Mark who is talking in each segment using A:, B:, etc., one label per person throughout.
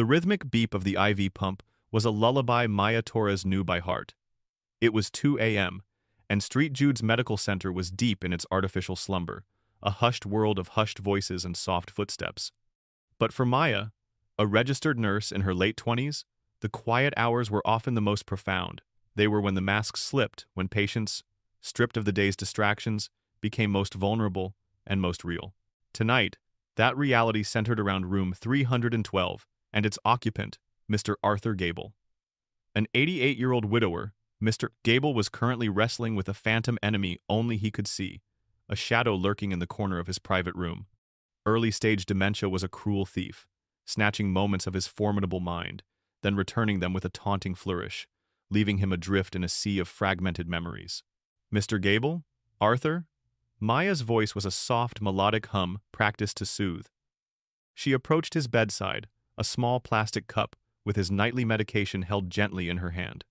A: The rhythmic beep of the IV pump was a lullaby Maya Torres knew by heart. It was 2 a.m., and St. Jude's Medical Center was deep in its artificial slumber, a hushed world of hushed voices and soft footsteps. But for Maya, a registered nurse in her late 20s, the quiet hours were often the most profound. They were when the masks slipped, when patients, stripped of the day's distractions, became most vulnerable and most real. Tonight, that reality centered around room 312 and its occupant, Mr. Arthur Gable. An 88-year-old widower, Mr. Gable was currently wrestling with a phantom enemy only he could see, a shadow lurking in the corner of his private room. Early-stage dementia was a cruel thief, snatching moments of his formidable mind, then returning them with a taunting flourish, leaving him adrift in a sea of fragmented memories. Mr. Gable? Arthur? Maya's voice was a soft, melodic hum practiced to soothe. She approached his bedside, a small plastic cup with his nightly medication held gently in her hand.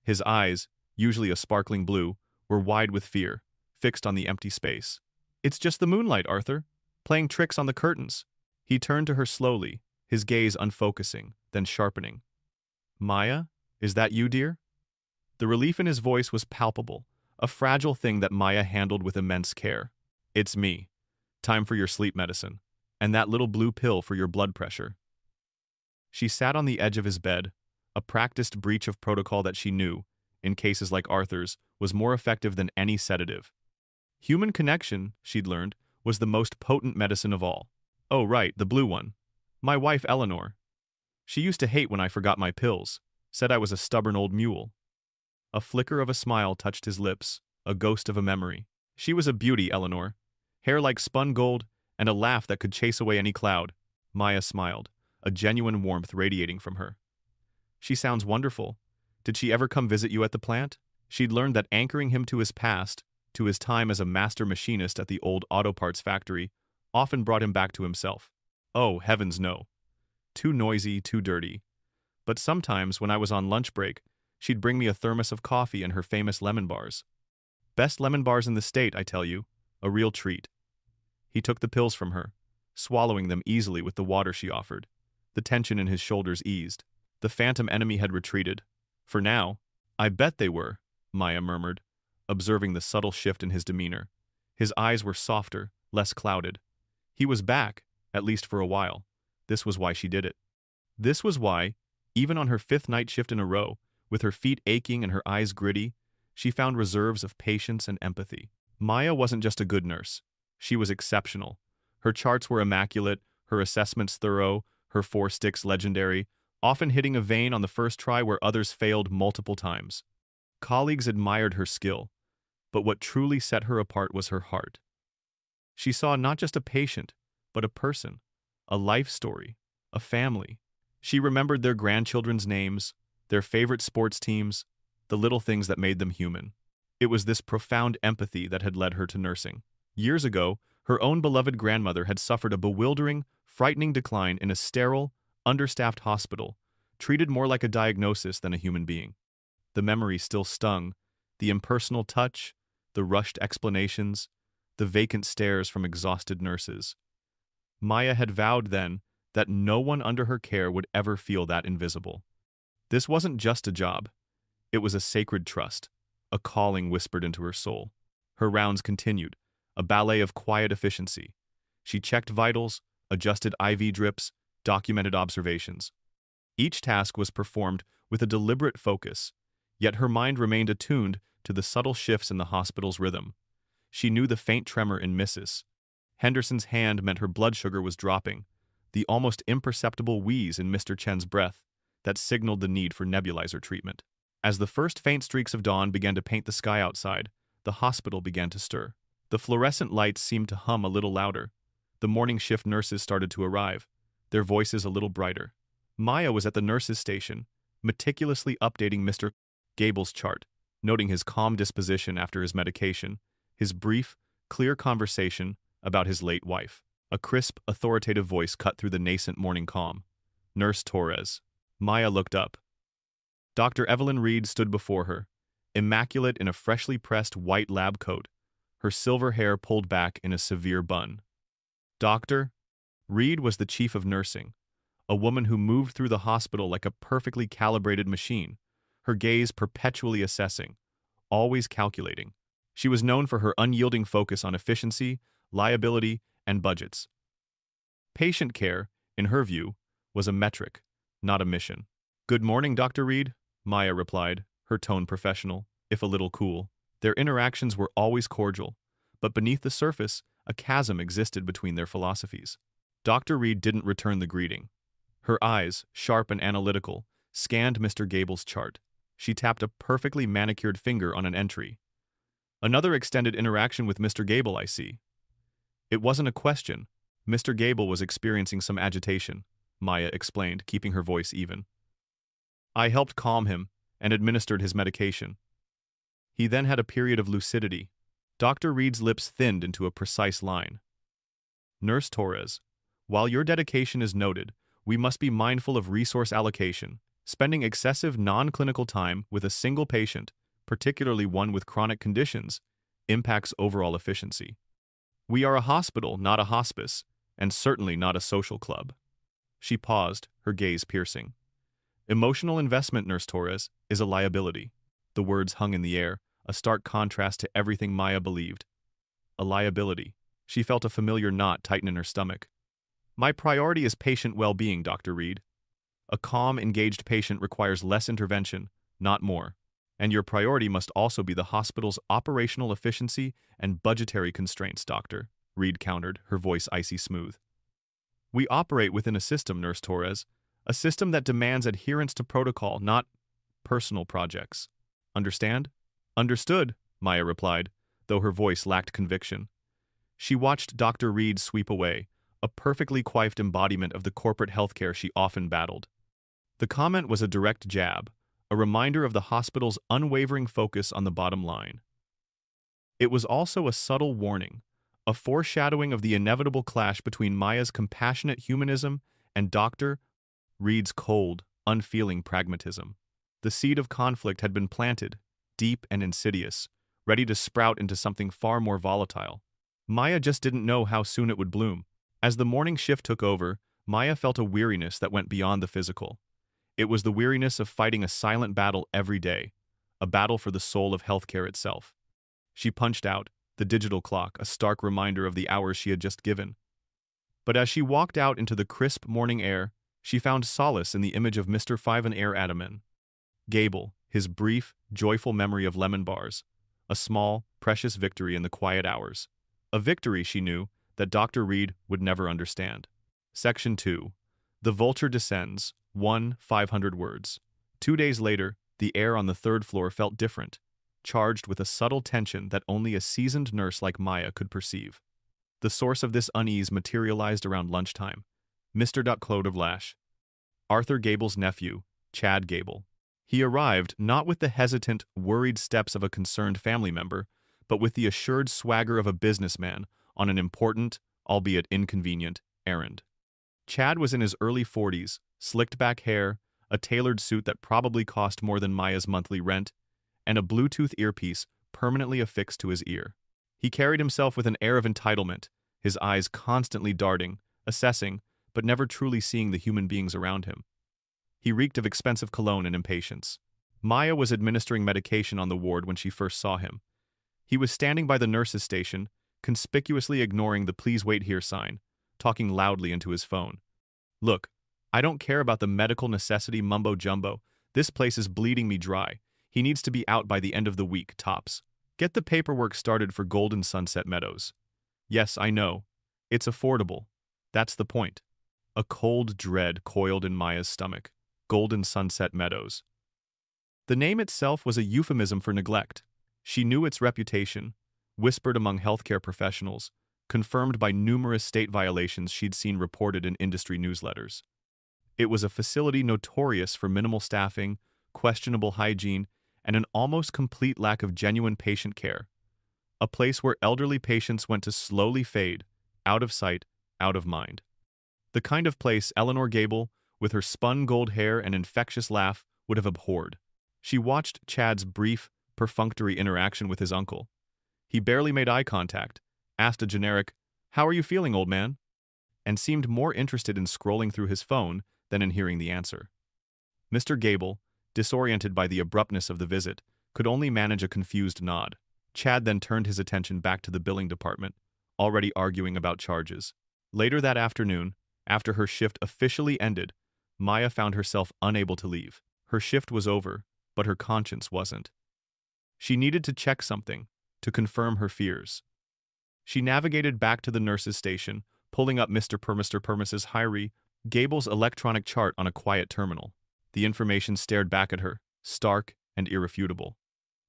A: His eyes, usually a sparkling blue, were wide with fear, fixed on the empty space. "It's just the moonlight, Arthur, playing tricks on the curtains." He turned to her slowly, his gaze unfocusing, then sharpening. "Maya, is that you, dear?" The relief in his voice was palpable, a fragile thing that Maya handled with immense care. "It's me. Time for your sleep medicine, and that little blue pill for your blood pressure." She sat on the edge of his bed, a practiced breach of protocol that she knew, in cases like Arthur's, was more effective than any sedative. Human connection, she'd learned, was the most potent medicine of all. "Oh, right, the blue one. My wife Eleanor. She used to hate when I forgot my pills, said I was a stubborn old mule." A flicker of a smile touched his lips, a ghost of a memory. "She was a beauty, Eleanor. Hair like spun gold, and a laugh that could chase away any cloud." Maya smiled, a genuine warmth radiating from her. "She sounds wonderful. Did she ever come visit you at the plant?" She'd learned that anchoring him to his past, to his time as a master machinist at the old auto parts factory, often brought him back to himself. "Oh, heavens no. Too noisy, too dirty. But sometimes, when I was on lunch break, she'd bring me a thermos of coffee and her famous lemon bars. Best lemon bars in the state, I tell you. A real treat." He took the pills from her, swallowing them easily with the water she offered. The tension in his shoulders eased. The phantom enemy had retreated. For now. "I bet they were," Maya murmured, observing the subtle shift in his demeanor. His eyes were softer, less clouded. He was back, at least for a while. This was why she did it. This was why, even on her 5th night shift in a row, with her feet aching and her eyes gritty, she found reserves of patience and empathy. Maya wasn't just a good nurse. She was exceptional. Her charts were immaculate, her assessments thorough, her 4 sticks legendary, often hitting a vein on the first try where others failed multiple times. Colleagues admired her skill, but what truly set her apart was her heart. She saw not just a patient, but a person, a life story, a family. She remembered their grandchildren's names, their favorite sports teams, the little things that made them human. It was this profound empathy that had led her to nursing. Years ago, her own beloved grandmother had suffered a bewildering, frightening decline in a sterile, understaffed hospital, treated more like a diagnosis than a human being. The memory still stung, the impersonal touch, the rushed explanations, the vacant stares from exhausted nurses. Maya had vowed then that no one under her care would ever feel that invisible. This wasn't just a job. It was a sacred trust, a calling whispered into her soul. Her rounds continued, a ballet of quiet efficiency. She checked vitals, adjusted IV drips, documented observations. Each task was performed with a deliberate focus, yet her mind remained attuned to the subtle shifts in the hospital's rhythm. She knew the faint tremor in Mrs. Henderson's hand meant her blood sugar was dropping, the almost imperceptible wheeze in Mr. Chen's breath that signaled the need for nebulizer treatment. As the first faint streaks of dawn began to paint the sky outside, the hospital began to stir. The fluorescent lights seemed to hum a little louder. The morning shift nurses started to arrive, their voices a little brighter. Maya was at the nurses' station, meticulously updating Mr. Gable's chart, noting his calm disposition after his medication, his brief, clear conversation about his late wife. A crisp, authoritative voice cut through the nascent morning calm. "Nurse Torres." Maya looked up. Dr. Evelyn Reed stood before her, immaculate in a freshly pressed white lab coat, her silver hair pulled back in a severe bun. Dr. Reed was the chief of nursing, a woman who moved through the hospital like a perfectly calibrated machine, her gaze perpetually assessing, always calculating. She was known for her unyielding focus on efficiency, liability, and budgets. Patient care, in her view, was a metric, not a mission. "Good morning, Dr. Reed," Maya replied, her tone professional, if a little cool. Their interactions were always cordial, but beneath the surface, a chasm existed between their philosophies. Dr. Reed didn't return the greeting. Her eyes, sharp and analytical, scanned Mr. Gable's chart. She tapped a perfectly manicured finger on an entry. "Another extended interaction with Mr. Gable, I see." It wasn't a question. Mr. Gable was experiencing some agitation, Maya explained, keeping her voice even. "I helped calm him and administered his medication. He then had a period of lucidity." Dr. Reed's lips thinned into a precise line. "Nurse Torres, while your dedication is noted, we must be mindful of resource allocation. Spending excessive non-clinical time with a single patient, particularly one with chronic conditions, impacts overall efficiency. We are a hospital, not a hospice, and certainly not a social club." She paused, her gaze piercing. "Emotional investment, Nurse Torres, is a liability." The words hung in the air, a stark contrast to everything Maya believed. A liability. She felt a familiar knot tighten in her stomach. "My priority is patient well-being, Dr. Reed. A calm, engaged patient requires less intervention, not more. And your priority must also be the hospital's operational efficiency and budgetary constraints, Doctor," Reed countered, her voice icy smooth. "We operate within a system, Nurse Torres, a system that demands adherence to protocol, not personal projects. Understand?" "Understood," Maya replied, though her voice lacked conviction. She watched Dr. Reed sweep away, a perfectly coiffed embodiment of the corporate healthcare she often battled. The comment was a direct jab, a reminder of the hospital's unwavering focus on the bottom line. It was also a subtle warning, a foreshadowing of the inevitable clash between Maya's compassionate humanism and Dr. Reed's cold, unfeeling pragmatism. The seed of conflict had been planted, deep and insidious, ready to sprout into something far more volatile. Maya just didn't know how soon it would bloom. As the morning shift took over, Maya felt a weariness that went beyond the physical. It was the weariness of fighting a silent battle every day, a battle for the soul of healthcare itself. She punched out, the digital clock, a stark reminder of the hours she had just given. But as she walked out into the crisp morning air, she found solace in the image of Mr. Five-and-Air Adaman. Gable, his brief, joyful memory of lemon bars, a small, precious victory in the quiet hours. A victory, she knew, that Dr. Reed would never understand. Section 2. The Vulture Descends, 500 words. 2 days later, the air on the third floor felt different, charged with a subtle tension that only a seasoned nurse like Maya could perceive. The source of this unease materialized around lunchtime. Mr. Claude Vlash, Arthur Gable's nephew, Chad Gable. He arrived not with the hesitant, worried steps of a concerned family member, but with the assured swagger of a businessman on an important, albeit inconvenient, errand. Chad was in his early 40s, slicked back hair, a tailored suit that probably cost more than Maya's monthly rent, and a Bluetooth earpiece permanently affixed to his ear. He carried himself with an air of entitlement, his eyes constantly darting, assessing, but never truly seeing the human beings around him. He reeked of expensive cologne and impatience. Maya was administering medication on the ward when she first saw him. He was standing by the nurse's station, conspicuously ignoring the "please wait here" sign, talking loudly into his phone. "Look, I don't care about the medical necessity mumbo-jumbo. This place is bleeding me dry. He needs to be out by the end of the week, tops. Get the paperwork started for Golden Sunset Meadows." "Yes, I know. It's affordable. That's the point." A cold dread coiled in Maya's stomach. Golden Sunset Meadows. The name itself was a euphemism for neglect. She knew its reputation, whispered among healthcare professionals, confirmed by numerous state violations she'd seen reported in industry newsletters. It was a facility notorious for minimal staffing, questionable hygiene, and an almost complete lack of genuine patient care. A place where elderly patients went to slowly fade, out of sight, out of mind. The kind of place Eleanor Gable, with her spun gold hair and infectious laugh, would have abhorred. She watched Chad's brief, perfunctory interaction with his uncle. He barely made eye contact, asked a generic, "How are you feeling, old man?" and seemed more interested in scrolling through his phone than in hearing the answer. Mr. Gable, disoriented by the abruptness of the visit, could only manage a confused nod. Chad then turned his attention back to the billing department, already arguing about charges. Later that afternoon, after her shift officially ended, Maya found herself unable to leave. Her shift was over, but her conscience wasn't. She needed to check something, to confirm her fears. She navigated back to the nurse's station, pulling up Mr. Permis's Hyrie Gable's electronic chart on a quiet terminal. The information stared back at her, stark and irrefutable.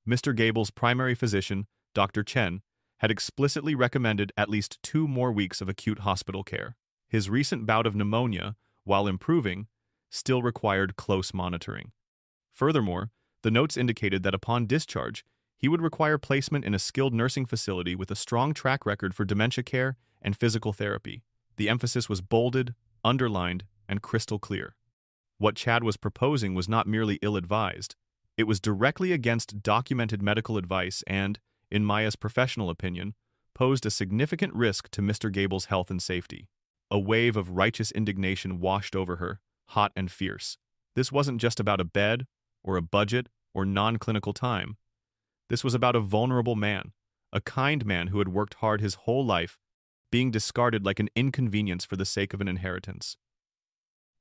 A: Mr. Gable's primary physician, Dr. Chen, had explicitly recommended at least 2 more weeks of acute hospital care. His recent bout of pneumonia, while improving, still required close monitoring. Furthermore, the notes indicated that upon discharge, he would require placement in a skilled nursing facility with a strong track record for dementia care and physical therapy. The emphasis was bolded, underlined, and crystal clear. What Chad was proposing was not merely ill-advised. It was directly against documented medical advice and, in Maya's professional opinion, posed a significant risk to Mr. Gable's health and safety. A wave of righteous indignation washed over her, hot and fierce. This wasn't just about a bed, or a budget, or non-clinical time. This was about a vulnerable man, a kind man who had worked hard his whole life, being discarded like an inconvenience for the sake of an inheritance.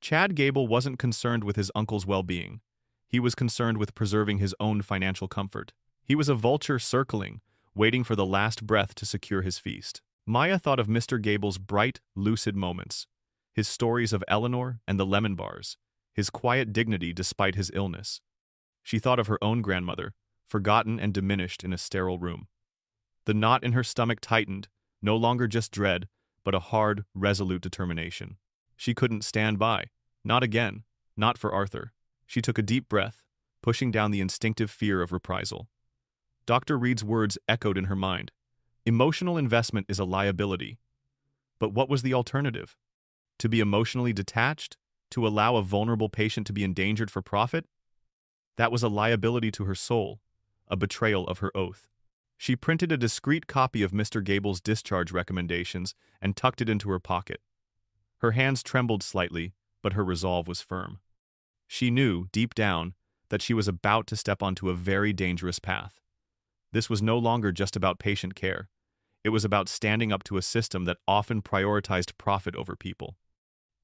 A: Chad Gable wasn't concerned with his uncle's well-being. He was concerned with preserving his own financial comfort. He was a vulture circling, waiting for the last breath to secure his feast. Maya thought of Mr. Gable's bright, lucid moments, his stories of Eleanor and the lemon bars, his quiet dignity despite his illness. She thought of her own grandmother, forgotten and diminished in a sterile room. The knot in her stomach tightened, no longer just dread, but a hard, resolute determination. She couldn't stand by. Not again. Not for Arthur. She took a deep breath, pushing down the instinctive fear of reprisal. Dr. Reed's words echoed in her mind. Emotional investment is a liability. But what was the alternative? To be emotionally detached? To allow a vulnerable patient to be endangered for profit? That was a liability to her soul, a betrayal of her oath. She printed a discreet copy of Mr. Gable's discharge recommendations and tucked it into her pocket. Her hands trembled slightly, but her resolve was firm. She knew, deep down, that she was about to step onto a very dangerous path. This was no longer just about patient care. It was about standing up to a system that often prioritized profit over people.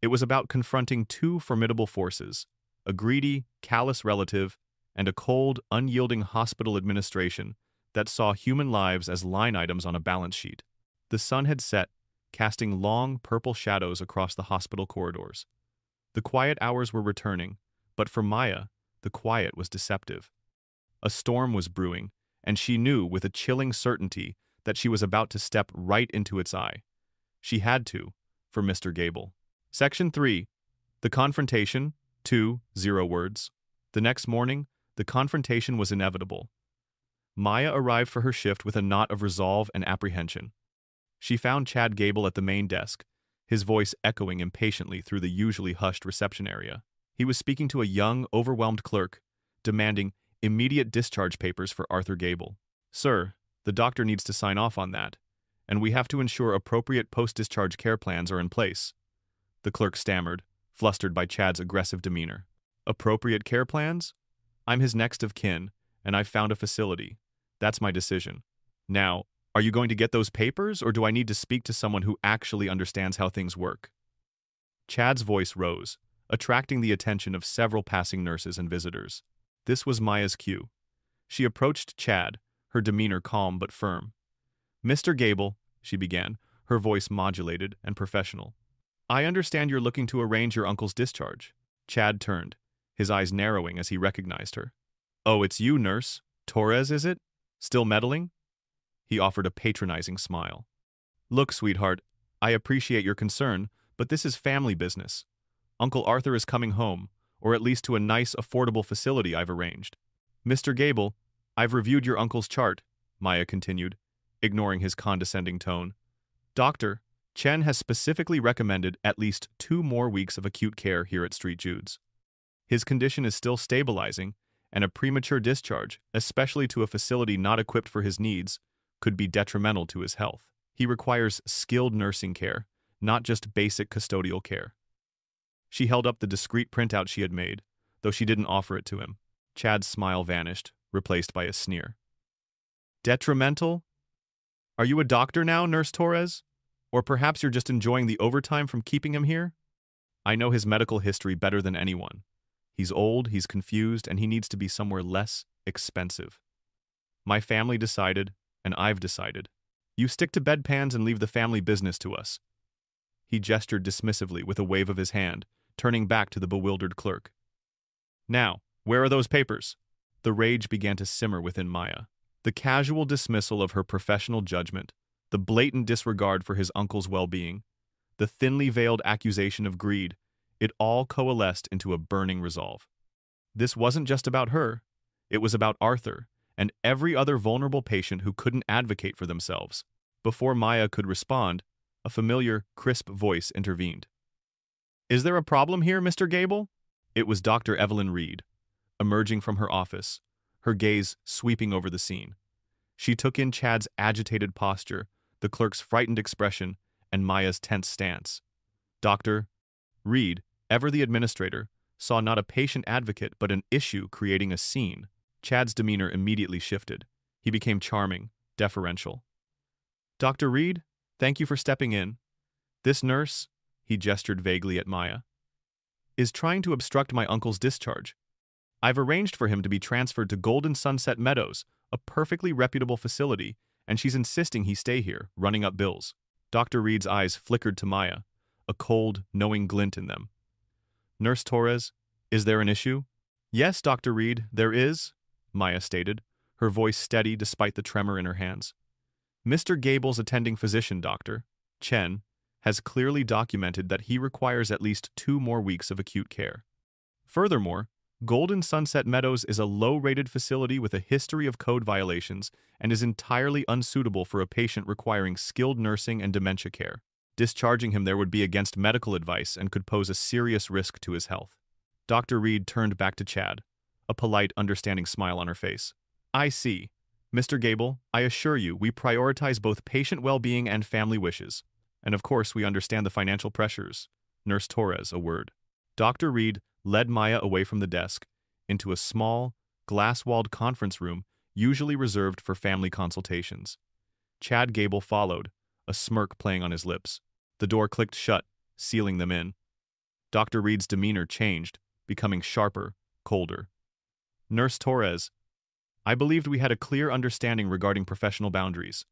A: It was about confronting 2 formidable forces, a greedy, callous relative, and a cold, unyielding hospital administration that saw human lives as line items on a balance sheet. The sun had set, casting long, purple shadows across the hospital corridors. The quiet hours were returning, but for Maya, the quiet was deceptive. A storm was brewing, and she knew with a chilling certainty that she was about to step right into its eye. She had to, for Mr. Gable. Section 3. The confrontation. 2:0 words. The next morning, the confrontation was inevitable. Maya arrived for her shift with a knot of resolve and apprehension. She found Chad Gable at the main desk, his voice echoing impatiently through the usually hushed reception area. He was speaking to a young, overwhelmed clerk, demanding immediate discharge papers for Arthur Gable. Sir, the doctor needs to sign off on that, and we have to ensure appropriate post-discharge care plans are in place. The clerk stammered, flustered by Chad's aggressive demeanor. Appropriate care plans? I'm his next of kin, and I've found a facility. That's my decision. Now, are you going to get those papers, or do I need to speak to someone who actually understands how things work? Chad's voice rose, attracting the attention of several passing nurses and visitors. This was Maya's cue. She approached Chad, her demeanor calm but firm. Mr. Gable, she began, her voice modulated and professional. I understand you're looking to arrange your uncle's discharge. Chad turned, his eyes narrowing as he recognized her. Oh, it's you, nurse. Torres, is it? Still meddling? He offered a patronizing smile. Look, sweetheart, I appreciate your concern, but this is family business. Uncle Arthur is coming home, or at least to a nice, affordable facility I've arranged. Mr. Gable, I've reviewed your uncle's chart, Maya continued, ignoring his condescending tone. Doctor, Chen has specifically recommended at least 2 more weeks of acute care here at St. Jude's. His condition is still stabilizing, and a premature discharge, especially to a facility not equipped for his needs, could be detrimental to his health. He requires skilled nursing care, not just basic custodial care. She held up the discreet printout she had made, though she didn't offer it to him. Chad's smile vanished, replaced by a sneer. Detrimental? Are you a doctor now, Nurse Torres? Or perhaps you're just enjoying the overtime from keeping him here? I know his medical history better than anyone. He's old, he's confused, and he needs to be somewhere less expensive. My family decided, and I've decided. You stick to bedpans and leave the family business to us. He gestured dismissively with a wave of his hand, turning back to the bewildered clerk. Now, where are those papers? The rage began to simmer within Maya. The casual dismissal of her professional judgment, the blatant disregard for his uncle's well-being, the thinly veiled accusation of greed, it all coalesced into a burning resolve. This wasn't just about her. It was about Arthur and every other vulnerable patient who couldn't advocate for themselves. Before Maya could respond, a familiar, crisp voice intervened. Is there a problem here, Mr. Gable? It was Dr. Evelyn Reed, emerging from her office, her gaze sweeping over the scene. She took in Chad's agitated posture, the clerk's frightened expression, and Maya's tense stance. Dr. Reed, ever the administrator, saw not a patient advocate but an issue creating a scene. Chad's demeanor immediately shifted. He became charming, deferential. Dr. Reed, thank you for stepping in. This nurse, he gestured vaguely at Maya, is trying to obstruct my uncle's discharge. I've arranged for him to be transferred to Golden Sunset Meadows, a perfectly reputable facility, and she's insisting he stay here, running up bills. Dr. Reed's eyes flickered to Maya, a cold, knowing glint in them. Nurse Torres, is there an issue? Yes, Dr. Reed, there is, Maya stated, her voice steady despite the tremor in her hands. Mr. Gable's attending physician, Dr. Chen, has clearly documented that he requires at least 2 more weeks of acute care. Furthermore, Golden Sunset Meadows is a low-rated facility with a history of code violations and is entirely unsuitable for a patient requiring skilled nursing and dementia care. Discharging him there would be against medical advice and could pose a serious risk to his health. Dr. Reed turned back to Chad, a polite, understanding smile on her face. I see. Mr. Gable, I assure you, we prioritize both patient well-being and family wishes. And of course, we understand the financial pressures. Nurse Torres, a word. Dr. Reed led Maya away from the desk, into a small, glass-walled conference room usually reserved for family consultations. Chad Gable followed, a smirk playing on his lips. The door clicked shut, sealing them in. Dr. Reed's demeanor changed, becoming sharper, colder. Nurse Torres, I believed we had a clear understanding regarding professional boundaries.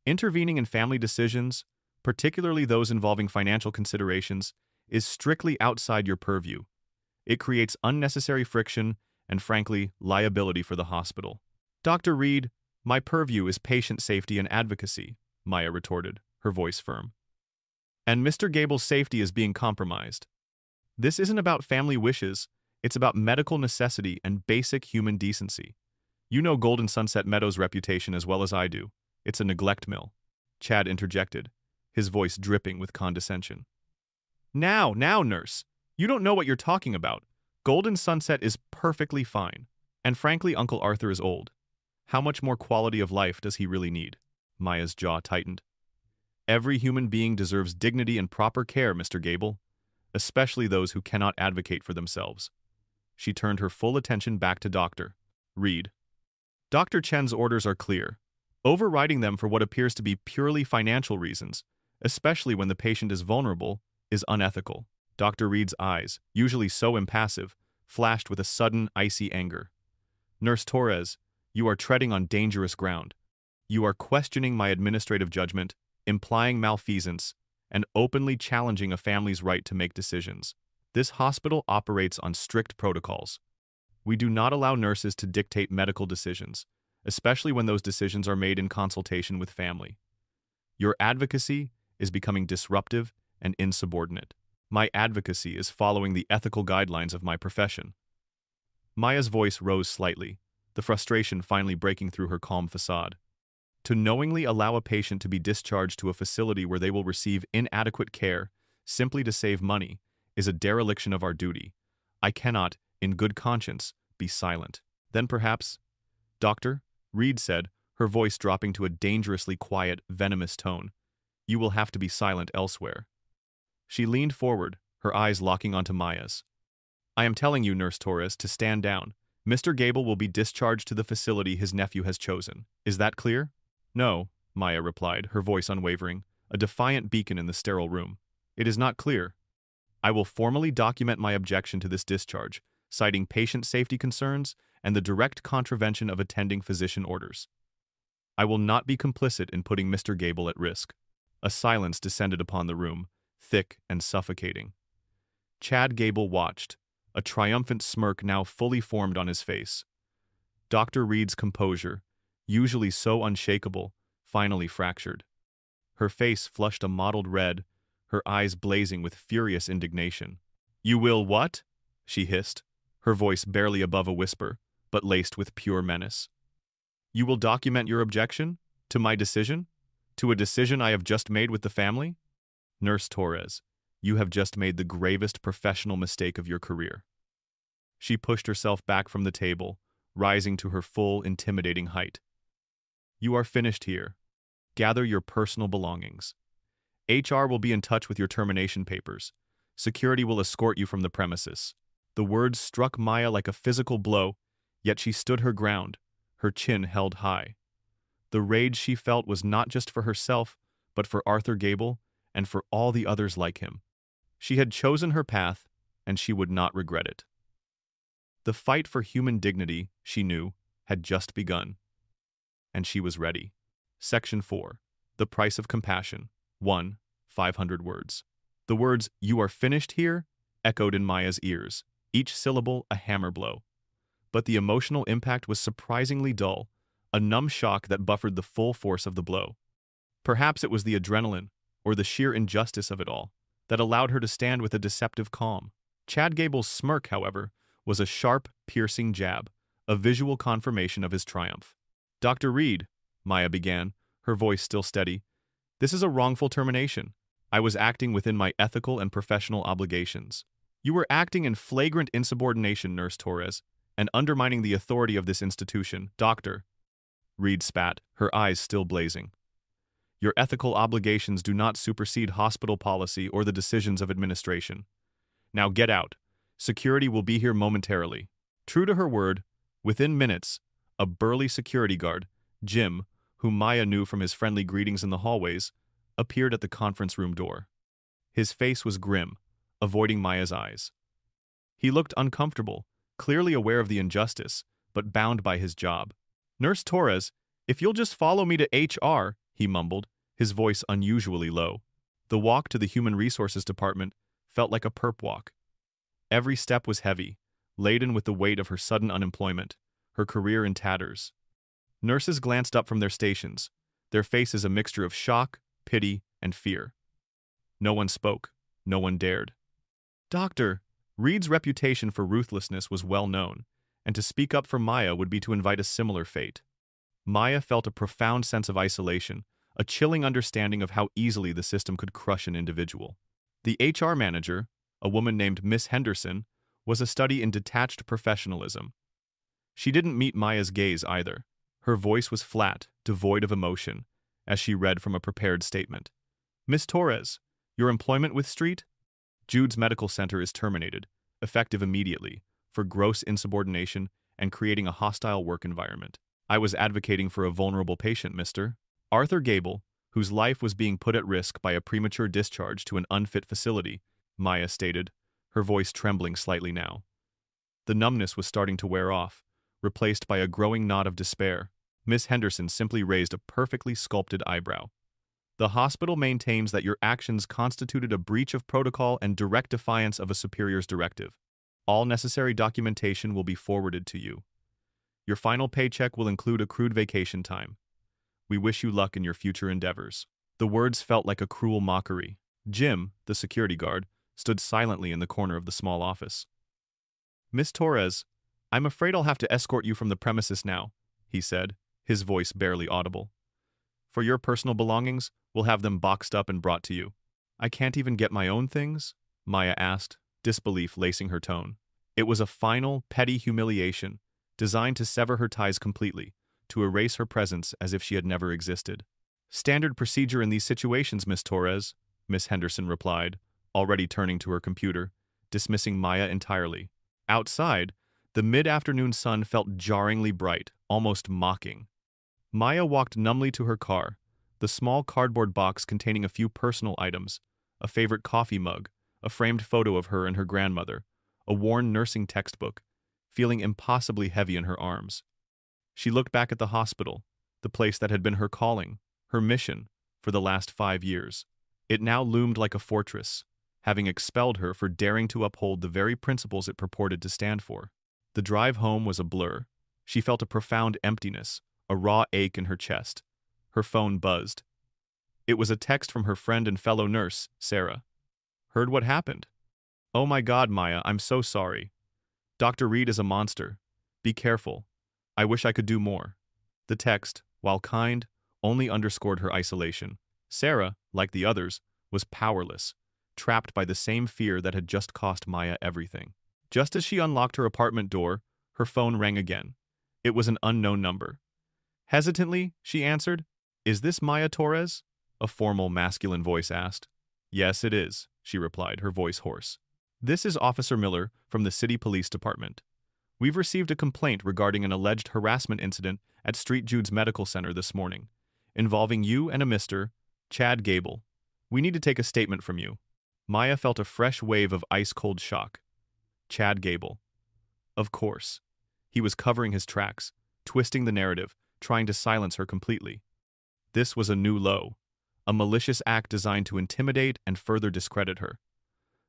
A: Intervening in family decisions, particularly those involving financial considerations, is strictly outside your purview. It creates unnecessary friction and, frankly, liability for the hospital. Dr. Reed, my purview is patient safety and advocacy, Maya retorted, her voice firm. And Mr. Gable's safety is being compromised. This isn't about family wishes, it's about medical necessity and basic human decency. You know Golden Sunset Meadows' reputation as well as I do. It's a neglect mill. Chad interjected, his voice dripping with condescension. Now, nurse. You don't know what you're talking about. Golden Sunset is perfectly fine. And frankly, Uncle Arthur is old. How much more quality of life does he really need? Maya's jaw tightened. Every human being deserves dignity and proper care, Mr. Gable, especially those who cannot advocate for themselves. She turned her full attention back to Dr. Reed. Dr. Chen's orders are clear. Overriding them for what appears to be purely financial reasons, especially when the patient is vulnerable, is unethical. Dr. Reed's eyes, usually so impassive, flashed with a sudden, icy anger. Nurse Torres, you are treading on dangerous ground. You are questioning my administrative judgment, implying malfeasance, and openly challenging a family's right to make decisions. This hospital operates on strict protocols. We do not allow nurses to dictate medical decisions, especially when those decisions are made in consultation with family. Your advocacy is becoming disruptive and insubordinate. My advocacy is following the ethical guidelines of my profession. Maya's voice rose slightly, the frustration finally breaking through her calm facade. To knowingly allow a patient to be discharged to a facility where they will receive inadequate care simply to save money is a dereliction of our duty. I cannot, in good conscience, be silent. Then perhaps, Dr. Reed said, her voice dropping to a dangerously quiet, venomous tone, you will have to be silent elsewhere. She leaned forward, her eyes locking onto Maya's. I am telling you, Nurse Torres, to stand down. Mr. Gable will be discharged to the facility his nephew has chosen. Is that clear? No, Maya replied, her voice unwavering, a defiant beacon in the sterile room. It is not clear. I will formally document my objection to this discharge, citing patient safety concerns and the direct contravention of attending physician orders. I will not be complicit in putting Mr. Gable at risk. A silence descended upon the room, thick and suffocating. Chad Gable watched, a triumphant smirk now fully formed on his face. Dr. Reed's composure, usually so unshakable, finally fractured. Her face flushed a mottled red, her eyes blazing with furious indignation. "You will what?" she hissed, her voice barely above a whisper, but laced with pure menace. "You will document your objection? To my decision? To a decision I have just made with the family? Nurse Torres, you have just made the gravest professional mistake of your career." She pushed herself back from the table, rising to her full, intimidating height. "You are finished here. Gather your personal belongings. HR will be in touch with your termination papers. Security will escort you from the premises." The words struck Maya like a physical blow, yet she stood her ground, her chin held high. The rage she felt was not just for herself, but for Arthur Gable and for all the others like him. She had chosen her path, and she would not regret it. The fight for human dignity, she knew, had just begun. And she was ready. Section 4. The Price of Compassion. 1. 500 words. The words, "You are finished here," echoed in Maya's ears, each syllable a hammer blow. But the emotional impact was surprisingly dull, a numb shock that buffered the full force of the blow. Perhaps it was the adrenaline, or the sheer injustice of it all, that allowed her to stand with a deceptive calm. Chad Gable's smirk, however, was a sharp, piercing jab, a visual confirmation of his triumph. "Dr. Reed," Maya began, her voice still steady, "this is a wrongful termination. I was acting within my ethical and professional obligations. You were acting in flagrant insubordination, Nurse Torres, and undermining the authority of this institution, Dr." Reed spat, her eyes still blazing. "Your ethical obligations do not supersede hospital policy or the decisions of administration. Now get out. Security will be here momentarily." True to her word, within minutes, a burly security guard, Jim, whom Maya knew from his friendly greetings in the hallways, appeared at the conference room door. His face was grim, avoiding Maya's eyes. He looked uncomfortable, clearly aware of the injustice, but bound by his job. "Nurse Torres, if you'll just follow me to HR," he mumbled, his voice unusually low. The walk to the Human Resources Department felt like a perp walk. Every step was heavy, laden with the weight of her sudden unemployment, her career in tatters. Nurses glanced up from their stations, their faces a mixture of shock, pity, and fear. No one spoke, no one dared. Dr. Reed's reputation for ruthlessness was well known, and to speak up for Maya would be to invite a similar fate. Maya felt a profound sense of isolation, a chilling understanding of how easily the system could crush an individual. The HR manager, a woman named Miss Henderson, was a study in detached professionalism. She didn't meet Maya's gaze either. Her voice was flat, devoid of emotion, as she read from a prepared statement. "Miss Torres, your employment with Street Jude's Medical Center is terminated, effective immediately, for gross insubordination and creating a hostile work environment. I was advocating for a vulnerable patient, Mr. Arthur Gable, whose life was being put at risk by a premature discharge to an unfit facility," Maya stated, her voice trembling slightly now. The numbness was starting to wear off, replaced by a growing knot of despair. Miss Henderson simply raised a perfectly sculpted eyebrow. "The hospital maintains that your actions constituted a breach of protocol and direct defiance of a superior's directive. All necessary documentation will be forwarded to you. Your final paycheck will include accrued vacation time. We wish you luck in your future endeavors." The words felt like a cruel mockery. Jim, the security guard, stood silently in the corner of the small office. "Miss Torres, I'm afraid I'll have to escort you from the premises now," he said, his voice barely audible. "For your personal belongings, we'll have them boxed up and brought to you." "I can't even get my own things?" Maya asked, disbelief lacing her tone. It was a final, petty humiliation, designed to sever her ties completely, to erase her presence as if she had never existed. "Standard procedure in these situations, Miss Torres," Miss Henderson replied, already turning to her computer, dismissing Maya entirely. Outside, the mid-afternoon sun felt jarringly bright, almost mocking. Maya walked numbly to her car, the small cardboard box containing a few personal items, a favorite coffee mug, a framed photo of her and her grandmother, a worn nursing textbook, feeling impossibly heavy in her arms. She looked back at the hospital, the place that had been her calling, her mission, for the last 5 years. It now loomed like a fortress, having expelled her for daring to uphold the very principles it purported to stand for. The drive home was a blur. She felt a profound emptiness, a raw ache in her chest. Her phone buzzed. It was a text from her friend and fellow nurse, Sarah. "Heard what happened? Oh my God, Maya, I'm so sorry. Dr. Reed is a monster. Be careful. I wish I could do more." The text, while kind, only underscored her isolation. Sarah, like the others, was powerless, trapped by the same fear that had just cost Maya everything. Just as she unlocked her apartment door, her phone rang again. It was an unknown number. Hesitantly, she answered. "Is this Maya Torres?" a formal masculine voice asked. "Yes, it is," she replied, her voice hoarse. "This is Officer Miller from the City Police Department. We've received a complaint regarding an alleged harassment incident at St. Jude's Medical Center this morning, involving you and a Mr. Chad Gable. We need to take a statement from you." Maya felt a fresh wave of ice-cold shock. Chad Gable. Of course. He was covering his tracks, twisting the narrative, trying to silence her completely. This was a new low, a malicious act designed to intimidate and further discredit her.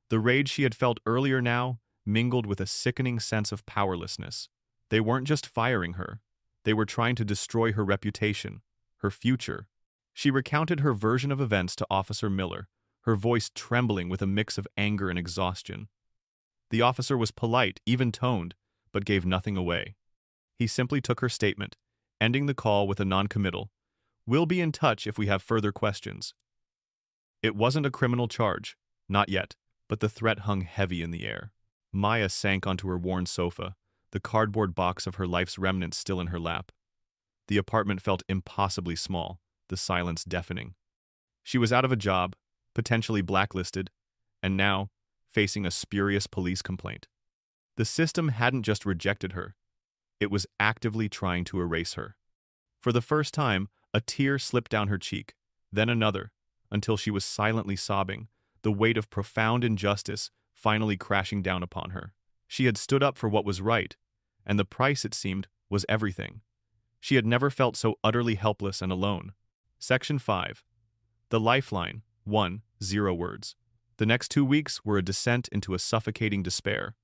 A: The rage she had felt earlier now mingled with a sickening sense of powerlessness. They weren't just firing her. They were trying to destroy her reputation, her future. She recounted her version of events to Officer Miller, her voice trembling with a mix of anger and exhaustion. The officer was polite, even toned, but gave nothing away. He simply took her statement, ending the call with a non-committal. "We'll be in touch if we have further questions." It wasn't a criminal charge, not yet, but the threat hung heavy in the air. Maya sank onto her worn sofa, the cardboard box of her life's remnants still in her lap. The apartment felt impossibly small, the silence deafening. She was out of a job, potentially blacklisted, and now facing a spurious police complaint. The system hadn't just rejected her. It was actively trying to erase her. For the first time, a tear slipped down her cheek, then another, until she was silently sobbing, the weight of profound injustice finally crashing down upon her. She had stood up for what was right, and the price, it seemed, was everything. She had never felt so utterly helpless and alone. Section 5. The Lifeline. 1. 0 words. The next 2 weeks were a descent into a suffocating despair.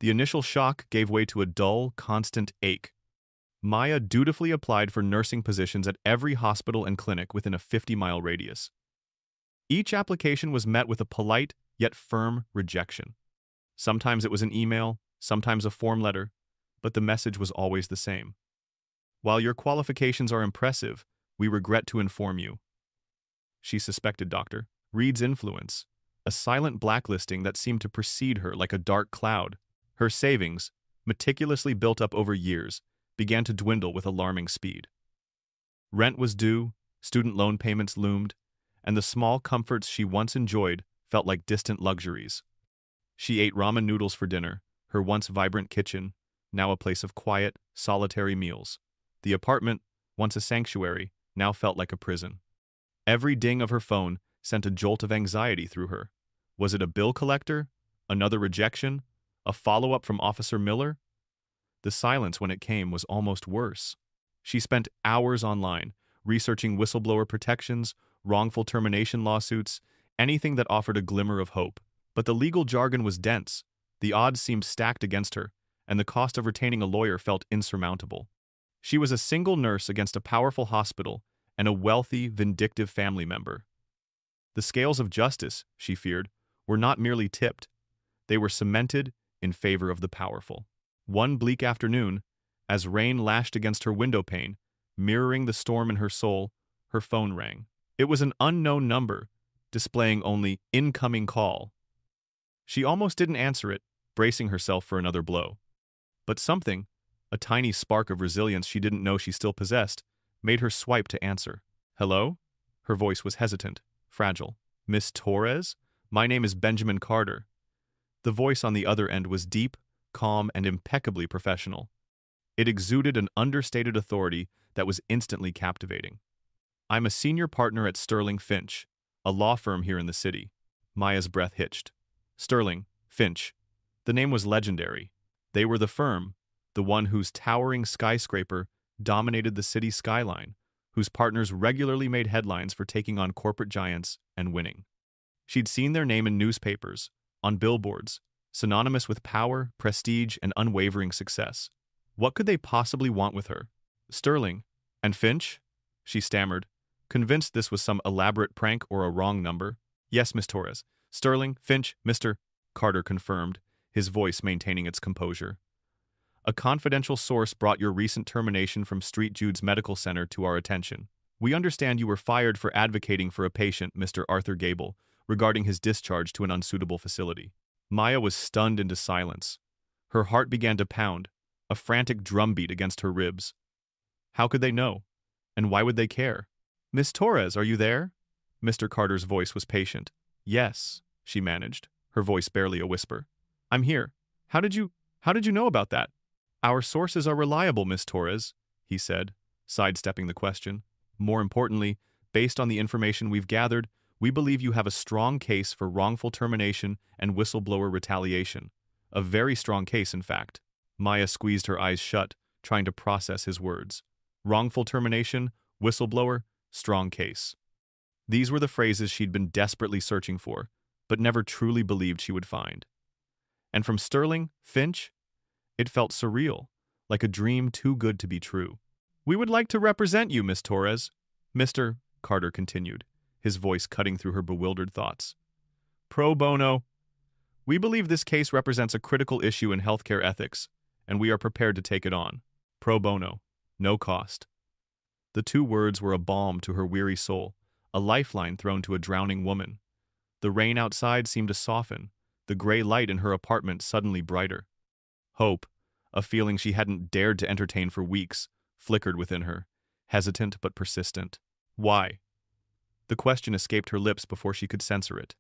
A: The initial shock gave way to a dull, constant ache. Maya dutifully applied for nursing positions at every hospital and clinic within a 50-mile radius. Each application was met with a polite yet firm rejection. Sometimes it was an email, sometimes a form letter, but the message was always the same. "While your qualifications are impressive, we regret to inform you." She suspected Dr. Reed's influence, a silent blacklisting that seemed to precede her like a dark cloud. Her savings, meticulously built up over years, began to dwindle with alarming speed. Rent was due, student loan payments loomed, and the small comforts she once enjoyed felt like distant luxuries. She ate ramen noodles for dinner, her once vibrant kitchen, now a place of quiet, solitary meals. The apartment, once a sanctuary, now felt like a prison. Every ding of her phone sent a jolt of anxiety through her. Was it a bill collector? Another rejection? A follow-up from Officer Miller? The silence when it came was almost worse. She spent hours online, researching whistleblower protections, wrongful termination lawsuits, anything that offered a glimmer of hope. But the legal jargon was dense, the odds seemed stacked against her, and the cost of retaining a lawyer felt insurmountable. She was a single nurse against a powerful hospital and a wealthy, vindictive family member. The scales of justice, she feared, were not merely tipped. They were cemented in favor of the powerful. One bleak afternoon, as rain lashed against her window pane, mirroring the storm in her soul, her phone rang. It was an unknown number, displaying only "incoming call." She almost didn't answer it, bracing herself for another blow. But something, a tiny spark of resilience she didn't know she still possessed, made her swipe to answer. "Hello?" Her voice was hesitant, fragile. "Miss Torres?" My name is Benjamin Carter. The voice on the other end was deep, calm, and impeccably professional. It exuded an understated authority that was instantly captivating. I'm a senior partner at Sterling Finch, a law firm here in the city. Maya's breath hitched. Sterling, Finch. The name was legendary. They were the firm, the one whose towering skyscraper dominated the city's skyline, whose partners regularly made headlines for taking on corporate giants and winning. She'd seen their name in newspapers, on billboards, synonymous with power, prestige, and unwavering success. What could they possibly want with her? Sterling. And Finch? She stammered, convinced this was some elaborate prank or a wrong number. Yes, Miss Torres. Sterling, Finch, Mr. Carter confirmed, his voice maintaining its composure. A confidential source brought your recent termination from St. Jude's Medical Center to our attention. We understand you were fired for advocating for a patient, Mr. Arthur Gable, regarding his discharge to an unsuitable facility. Maya was stunned into silence. Her heart began to pound, a frantic drumbeat against her ribs. How could they know? And why would they care? Miss Torres, are you there? Mr. Carter's voice was patient. Yes, she managed, her voice barely a whisper. I'm here. How did you know about that? Our sources are reliable, Miss Torres, he said, sidestepping the question. More importantly, based on the information we've gathered, we believe you have a strong case for wrongful termination and whistleblower retaliation. A very strong case, in fact. Maya squeezed her eyes shut, trying to process his words. Wrongful termination, whistleblower, strong case. These were the phrases she'd been desperately searching for, but never truly believed she would find. And from Sterling, Finch, it felt surreal, like a dream too good to be true. We would like to represent you, Miss Torres, Mr. Carter continued, his voice cutting through her bewildered thoughts. Pro bono. We believe this case represents a critical issue in healthcare ethics, and we are prepared to take it on. Pro bono. No cost. The two words were a balm to her weary soul, a lifeline thrown to a drowning woman. The rain outside seemed to soften, the gray light in her apartment suddenly brighter. Hope, a feeling she hadn't dared to entertain for weeks, flickered within her, hesitant but persistent. Why? The question escaped her lips before she could censor it.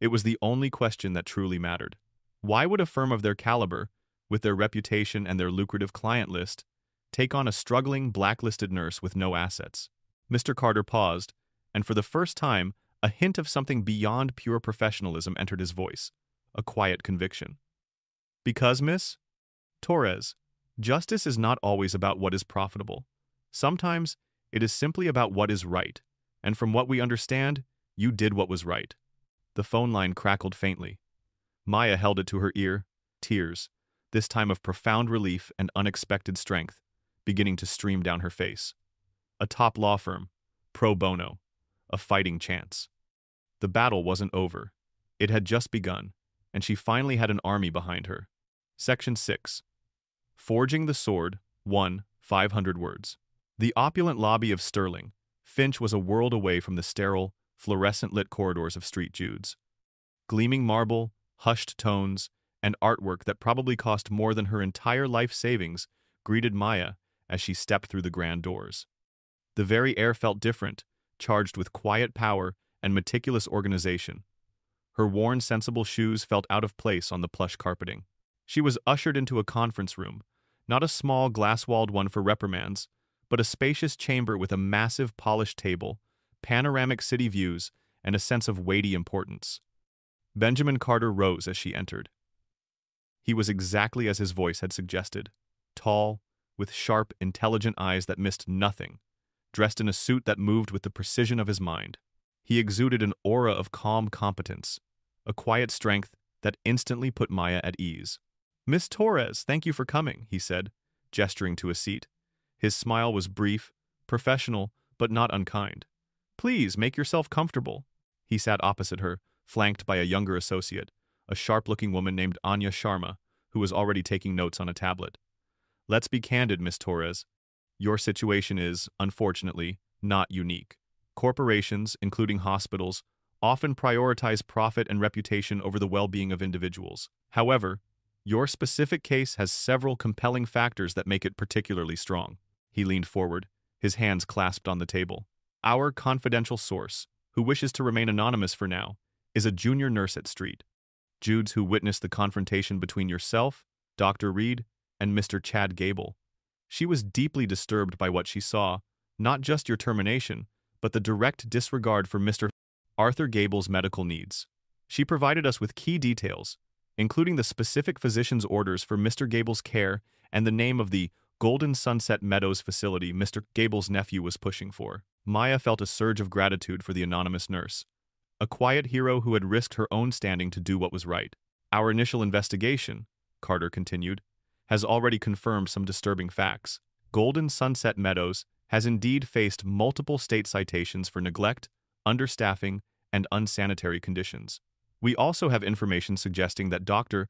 A: It was the only question that truly mattered. Why would a firm of their caliber, with their reputation and their lucrative client list, take on a struggling, blacklisted nurse with no assets? Mr. Carter paused, and for the first time, a hint of something beyond pure professionalism entered his voice, a quiet conviction. Because, Miss Torres, justice is not always about what is profitable. Sometimes it is simply about what is right, and from what we understand, you did what was right. The phone line crackled faintly. Maya held it to her ear, tears, this time of profound relief and unexpected strength, beginning to stream down her face. A top law firm, pro bono, a fighting chance. The battle wasn't over. It had just begun, and she finally had an army behind her. Section 6. Forging the Sword, 1, 500 words. The opulent lobby of Sterling, Finch was a world away from the sterile, fluorescent-lit corridors of St. Jude's. Gleaming marble, hushed tones, and artwork that probably cost more than her entire life savings greeted Maya as she stepped through the grand doors. The very air felt different, charged with quiet power and meticulous organization. Her worn, sensible shoes felt out of place on the plush carpeting. She was ushered into a conference room, not a small glass-walled one for reprimands, but a spacious chamber with a massive polished table, panoramic city views, and a sense of weighty importance. Benjamin Carter rose as she entered. He was exactly as his voice had suggested, tall, with sharp, intelligent eyes that missed nothing, dressed in a suit that moved with the precision of his mind. He exuded an aura of calm competence, a quiet strength that instantly put Maya at ease. Miss Torres, thank you for coming, he said, gesturing to a seat. His smile was brief, professional, but not unkind. Please, make yourself comfortable. He sat opposite her, flanked by a younger associate, a sharp-looking woman named Anya Sharma, who was already taking notes on a tablet. Let's be candid, Miss Torres. Your situation is, unfortunately, not unique. Corporations, including hospitals, often prioritize profit and reputation over the well-being of individuals. However, your specific case has several compelling factors that make it particularly strong. He leaned forward, his hands clasped on the table. Our confidential source, who wishes to remain anonymous for now, is a junior nurse at Street Jude's who witnessed the confrontation between yourself, Dr. Reed, and Mr. Chad Gable. She was deeply disturbed by what she saw, not just your termination, but the direct disregard for Mr. Arthur Gable's medical needs. She provided us with key details, including the specific physician's orders for Mr. Gable's care and the name of the Golden Sunset Meadows facility Mr. Gable's nephew was pushing for. Maya felt a surge of gratitude for the anonymous nurse, a quiet hero who had risked her own standing to do what was right. Our initial investigation, Carter continued, has already confirmed some disturbing facts. Golden Sunset Meadows has indeed faced multiple state citations for neglect, understaffing, and unsanitary conditions. We also have information suggesting that Dr.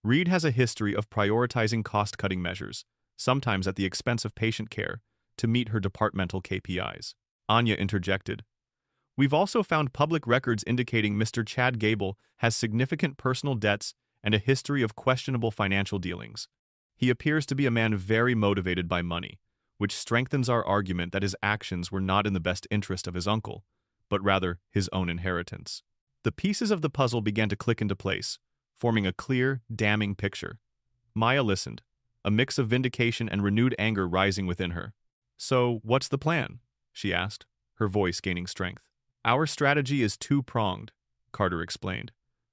A: Reed has a history of prioritizing cost-cutting measures, sometimes at the expense of patient care, to meet her departmental KPIs. Anya interjected. We've also found public records indicating Mr. Chad Gable has significant personal debts and a history of questionable financial dealings. He appears to be a man very motivated by money, which strengthens our argument that his actions were not in the best interest of his uncle, but rather his own inheritance. The pieces of the puzzle began to click into place, forming a clear, damning picture. Maya listened, a mix of vindication and renewed anger rising within her. "So, what's the plan?" she asked, her voice gaining strength. "Our strategy is two-pronged," Carter explained.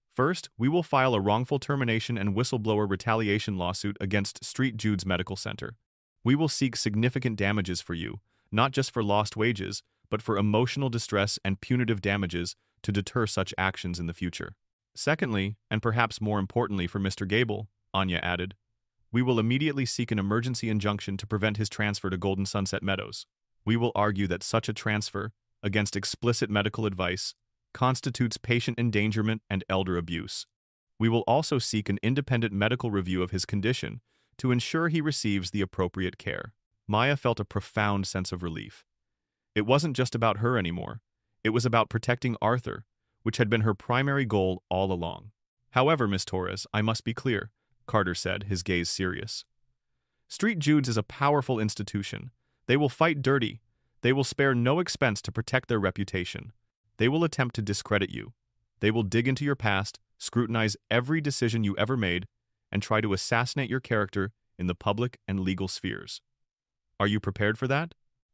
A: "First, we will file a wrongful termination and whistleblower retaliation lawsuit against Street Jude's Medical Center. We will seek significant damages for you, not just for lost wages, but for emotional distress and punitive damages to deter such actions in the future. Secondly, and perhaps more importantly for Mr. Gable," Anya added, "we will immediately seek an emergency injunction to prevent his transfer to Golden Sunset Meadows. We will argue that such a transfer, against explicit medical advice, constitutes patient endangerment and elder abuse. We will also seek an independent medical review of his condition to ensure he receives the appropriate care." Maya felt a profound sense of relief. It wasn't just about her anymore. It was about protecting Arthur, which had been her primary goal all along. "However, Miss Torres, I must be clear," Carter said, his gaze serious. "Street Jude's is a powerful institution. They will fight dirty. They will spare no expense to protect their reputation. They will attempt to discredit you. They will dig into your past, scrutinize every decision you ever made, and try to assassinate your character in the public and legal spheres. Are you prepared for that?"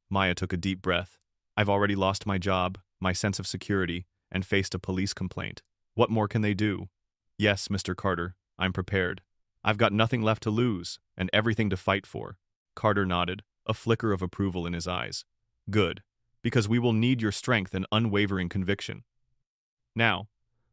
A: Maya took a deep breath. "I've already lost my job, my sense of security, and faced a police complaint. What more can they do?" "Yes, Mr. Carter, I'm prepared. I've got nothing left to lose, and everything to fight for." Carter nodded, a flicker of approval in his eyes. "Good, because we will need your strength and unwavering conviction. Now,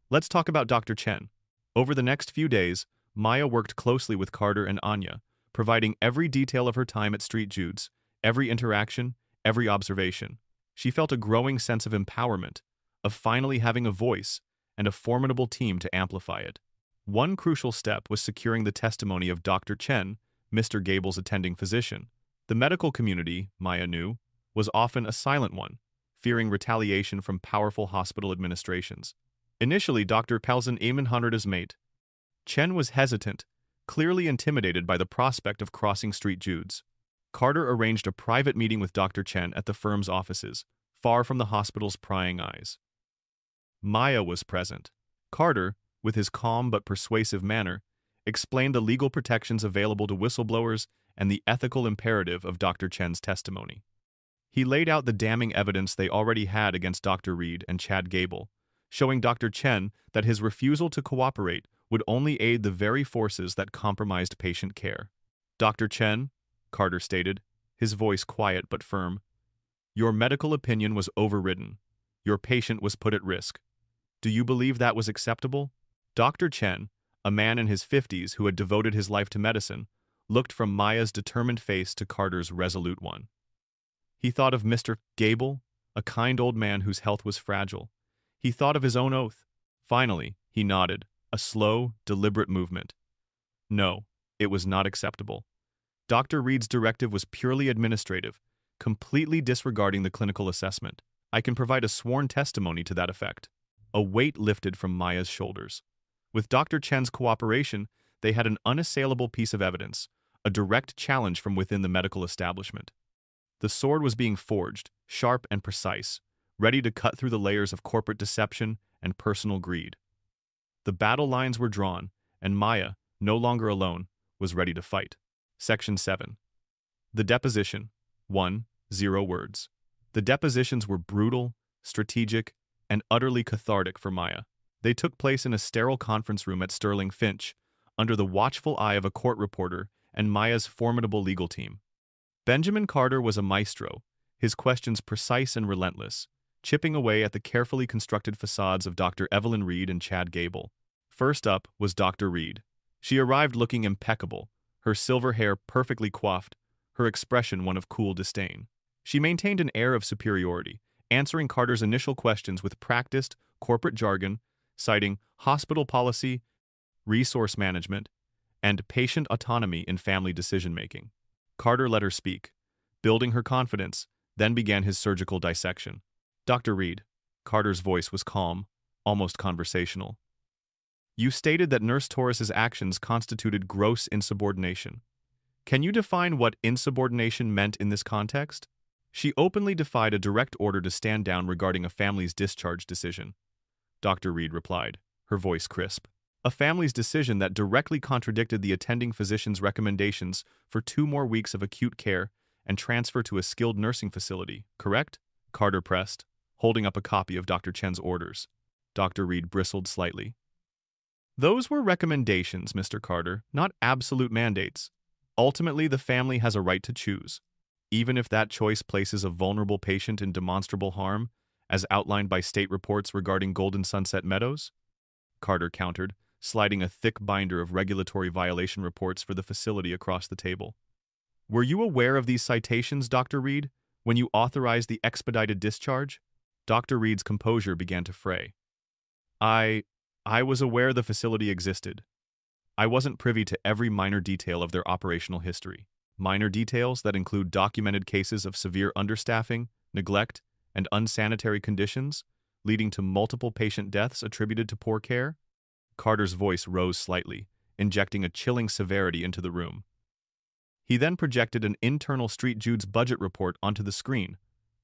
A: let's talk about Dr. Chen." Over the next few days, Maya worked closely with Carter and Anya, providing every detail of her time at Street Jude's, every interaction, every observation. She felt a growing sense of empowerment, of finally having a voice, and a formidable team to amplify it. One crucial step was securing the testimony of Dr. Chen, Mr. Gable's attending physician. The medical community, Maya knew, was often a silent one, fearing retaliation from powerful hospital administrations. Initially, Dr. Pelzen Eamon mate. Chen was hesitant, clearly intimidated by the prospect of crossing Street Jude's. Carter arranged a private meeting with Dr. Chen at the firm's offices, far from the hospital's prying eyes. Maya was present. Carter, with his calm but persuasive manner, explained the legal protections available to whistleblowers and the ethical imperative of Dr. Chen's testimony. He laid out the damning evidence they already had against Dr. Reed and Chad Gable, showing Dr. Chen that his refusal to cooperate would only aid the very forces that compromised patient care. "Dr. Chen," Carter stated, his voice quiet but firm, "your medical opinion was overridden. Your patient was put at risk. Do you believe that was acceptable?" Dr. Chen, a man in his 50s who had devoted his life to medicine, looked from Maya's determined face to Carter's resolute one. He thought of Mr. Gable, a kind old man whose health was fragile. He thought of his own oath. Finally, he nodded, a slow, deliberate movement. No, it was not acceptable. Dr. Reed's directive was purely administrative, completely disregarding the clinical assessment. I can provide a sworn testimony to that effect. A weight lifted from Maya's shoulders. With Dr. Chen's cooperation, they had an unassailable piece of evidence, a direct challenge from within the medical establishment. The sword was being forged, sharp and precise, ready to cut through the layers of corporate deception and personal greed. The battle lines were drawn, and Maya, no longer alone, was ready to fight. Section 7. The deposition. 1. 0 words. The depositions were brutal, strategic, and utterly cathartic for Maya. They took place in a sterile conference room at Sterling Finch, under the watchful eye of a court reporter and Maya's formidable legal team. Benjamin Carter was a maestro, his questions precise and relentless, chipping away at the carefully constructed facades of Dr. Evelyn Reed and Chad Gable. First up was Dr. Reed. She arrived looking impeccable, her silver hair perfectly coiffed, her expression one of cool disdain. She maintained an air of superiority, answering Carter's initial questions with practiced, corporate jargon, citing hospital policy, resource management, and patient autonomy in family decision-making. Carter let her speak, building her confidence, then began his surgical dissection. Dr. Reed. Carter's voice was calm, almost conversational. You stated that Nurse Torres's actions constituted gross insubordination. Can you define what insubordination meant in this context? She openly defied a direct order to stand down regarding a family's discharge decision. Dr. Reed replied, her voice crisp. A family's decision that directly contradicted the attending physician's recommendations for 2 more weeks of acute care and transfer to a skilled nursing facility, correct? Carter pressed, holding up a copy of Dr. Chen's orders. Dr. Reed bristled slightly. Those were recommendations, Mr. Carter, not absolute mandates. Ultimately, the family has a right to choose, even if that choice places a vulnerable patient in demonstrable harm, as outlined by state reports regarding Golden Sunset Meadows? Carter countered, sliding a thick binder of regulatory violation reports for the facility across the table. Were you aware of these citations, Dr. Reed, when you authorized the expedited discharge? Dr. Reed's composure began to fray. I was aware the facility existed. I wasn't privy to every minor detail of their operational history. Minor details that include documented cases of severe understaffing, neglect, and unsanitary conditions, leading to multiple patient deaths attributed to poor care? Carter's voice rose slightly, injecting a chilling severity into the room. He then projected an internal St. Jude's budget report onto the screen,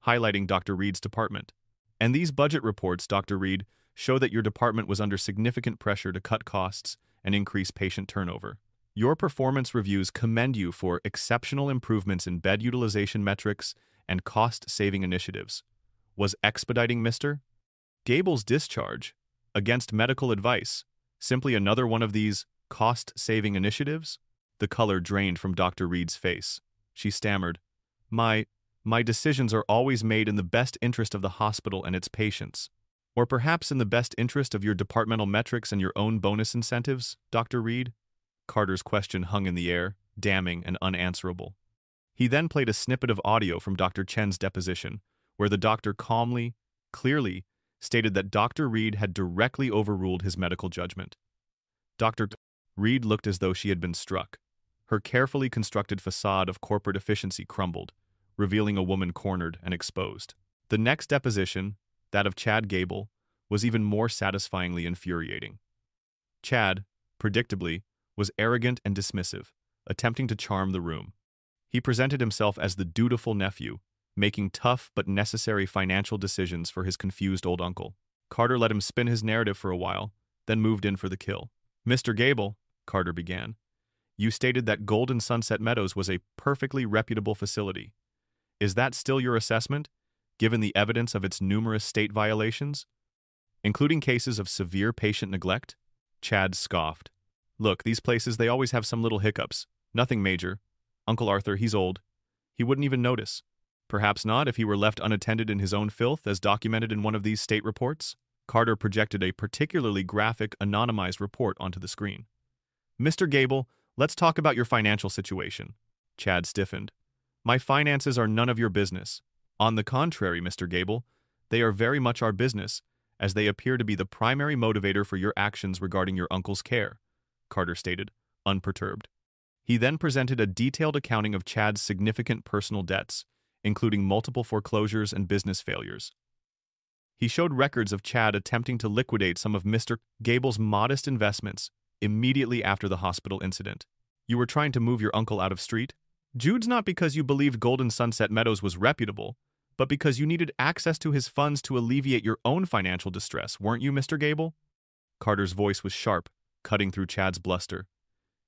A: highlighting Dr. Reed's department. And these budget reports, Dr. Reed, show that your department was under significant pressure to cut costs and increase patient turnover. Your performance reviews commend you for exceptional improvements in bed utilization metrics and cost-saving initiatives. Was expediting Mr. Gable's discharge, against medical advice, simply another one of these cost-saving initiatives? The color drained from Dr. Reed's face. She stammered, My decisions are always made in the best interest of the hospital and its patients. Or perhaps in the best interest of your departmental metrics and your own bonus incentives, Dr. Reed? Carter's question hung in the air, damning and unanswerable. He then played a snippet of audio from Dr. Chen's deposition, where the doctor calmly, clearly, stated that Dr. Reed had directly overruled his medical judgment. Dr. Reed looked as though she had been struck. Her carefully constructed facade of corporate efficiency crumbled, revealing a woman cornered and exposed. The next deposition, that of Chad Gable, was even more satisfyingly infuriating. Chad, predictably, was arrogant and dismissive, attempting to charm the room. He presented himself as the dutiful nephew, making tough but necessary financial decisions for his confused old uncle. Carter let him spin his narrative for a while, then moved in for the kill. Mr. Gable, Carter began, you stated that Golden Sunset Meadows was a perfectly reputable facility. Is that still your assessment, given the evidence of its numerous state violations, including cases of severe patient neglect? Chad scoffed. Look, these places, they always have some little hiccups. Nothing major. Uncle Arthur, he's old. He wouldn't even notice. Perhaps not if he were left unattended in his own filth, as documented in one of these state reports. Carter projected a particularly graphic, anonymized report onto the screen. Mr. Gable, let's talk about your financial situation. Chad stiffened. My finances are none of your business. On the contrary, Mr. Gable, they are very much our business, as they appear to be the primary motivator for your actions regarding your uncle's care, Carter stated, unperturbed. He then presented a detailed accounting of Chad's significant personal debts, including multiple foreclosures and business failures. He showed records of Chad attempting to liquidate some of Mr. Gable's modest investments immediately after the hospital incident. You were trying to move your uncle out of street? Jude's not because you believed Golden Sunset Meadows was reputable, but because you needed access to his funds to alleviate your own financial distress, weren't you, Mr. Gable? Carter's voice was sharp, cutting through Chad's bluster.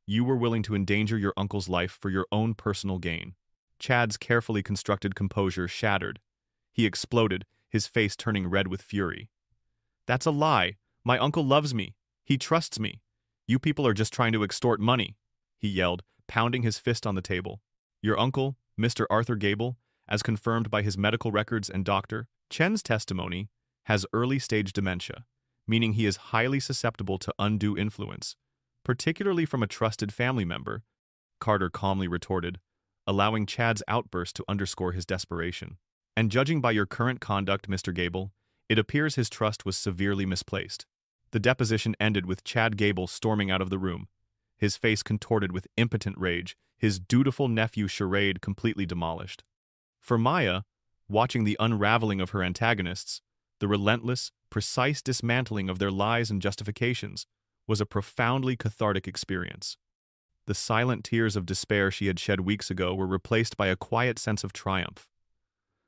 A: You were willing to endanger your uncle's life for your own personal gain. Chad's carefully constructed composure shattered. He exploded, his face turning red with fury. That's a lie. My uncle loves me. He trusts me. You people are just trying to extort money, he yelled, pounding his fist on the table. Your uncle, Mr. Arthur Gable, as confirmed by his medical records and Dr. Chen's testimony, has early-stage dementia, meaning he is highly susceptible to undue influence, particularly from a trusted family member, Carter calmly retorted, allowing Chad's outburst to underscore his desperation. And judging by your current conduct, Mr. Gable, it appears his trust was severely misplaced. The deposition ended with Chad Gable storming out of the room, his face contorted with impotent rage, his dutiful nephew charade completely demolished. For Maya, watching the unraveling of her antagonists, the relentless, precise dismantling of their lies and justifications, was a profoundly cathartic experience. The silent tears of despair she had shed weeks ago were replaced by a quiet sense of triumph.